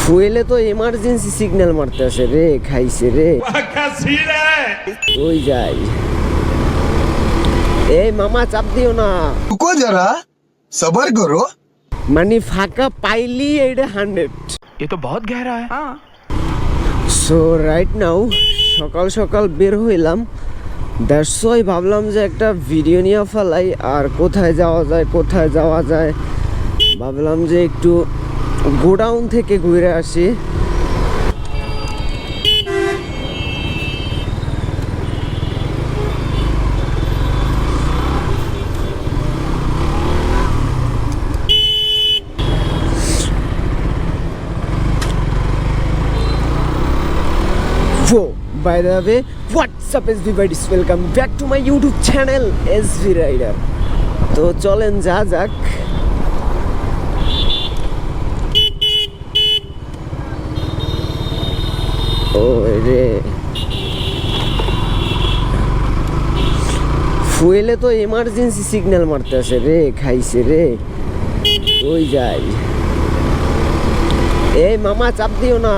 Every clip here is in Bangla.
ফুয়েলে তো এমার্জেন্সি সিগন্যাল মারতে আসে রে, খাইছে রে। ওই যাই। এই মামা চাপ দিও না, रुको जरा सबर करो। মানে ফাঁকা পাইলি এইটা 100। ये तो बहुत गहरा है। हाँ। সো রাইট নাও সকাল সকাল বের হইলাম, দ্যাটস ওয়াই ভাবলাম যে একটা ভিডিও নিয়ে ফেলাই। আর কোথায় যাওয়া যায় ভাবলাম যে একটু গোডাউন থেকে ঘুরে আসি। By the way, what's up everybody, welcome back to my YouTube channel SV Rider. তো চলেন যা যাক। ও রে, ফুয়েলে তো এমার্জেন্সি সিগন্যাল মারতে আসে রে, খাইছে রে। ওই যাই। এই মামা চাপ দিও না,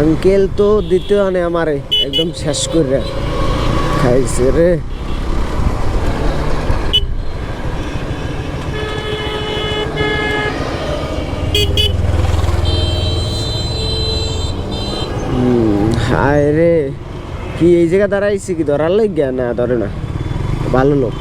আঙ্কেল তো দিতে আনে আমারে একদম শেষ করে খাইছে রে। হায় রে, কি এই জায়গা দাঁড়াইছি কি ধরার লাগিয়া? না ধরে না, ভালো লোক।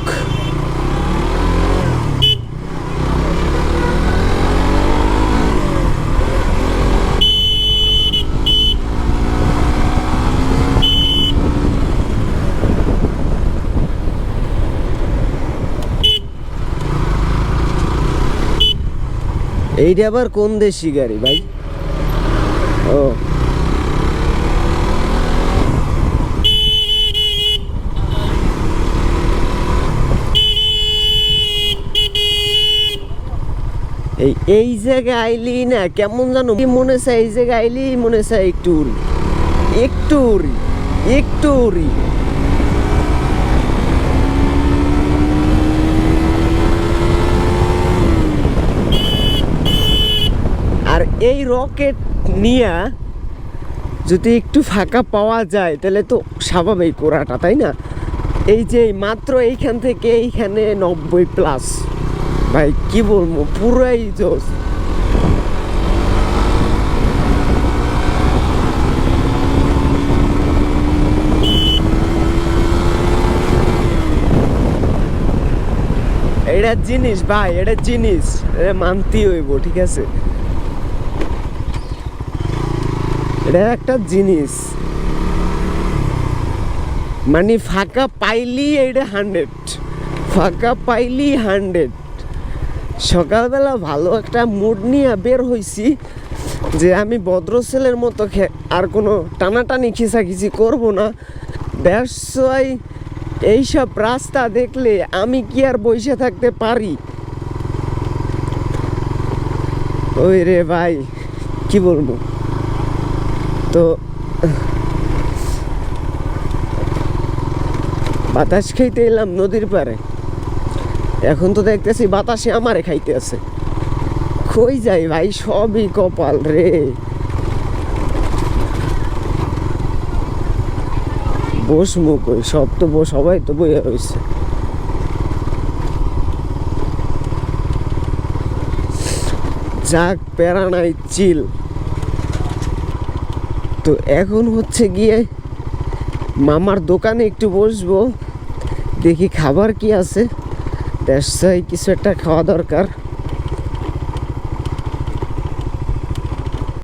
এইটা আবার কোন দেশি গাড়ি ভাই? ও এই জায়গায় আইলি না কেমন জানো মনে চাই, এই জায়গায় আইলি মনে চাই একটু উড়ি। আর এই রকেট নিয়ে যদি একটু ফাঁকা পাওয়া যায় তাহলে তো স্বাভাবিক ওরাটা, তাই না? এই যে মাত্র এইখান থেকে এইখানে 90+, ভাই কি বলবো, পুরাই জোস। এটা জিনিস ভাই, এটা জিনিস, এটা মানতেই হইব, ঠিক আছে? এটা একটা জিনিস, মানে ফাঁকা পাইলি এইটা 100, ফাঁকা পাইলি 100। সকালবেলা ভালো একটা মুড নিয়ে বের হইছি যে আমি ভদ্র ছেলের মতো আর কোনো টানাটানি খিচাখিচি করবো না। দ্যাটস ওয়াই এইসব রাস্তা দেখলে আমি কি আর বসে থাকতে পারি? ওই রে ভাই কি বলবো। তো বাতাস খাইতে এলাম নদীর পাড়ে, এখন তো দেখতেছি বাতাসে আমারে খাইতে আছে। কই যাই ভাই, সবই কপাল রে। বসমু কই, সব তো সবাই তো বইয়া হয়েছে। যাক প্যারা নাই, চিল। তো এখন হচ্ছে গিয়ে মামার দোকানে একটু বসবো, দেখি খাবার কি আছে, দেশাই কিছু একটা খাওয়া দরকার।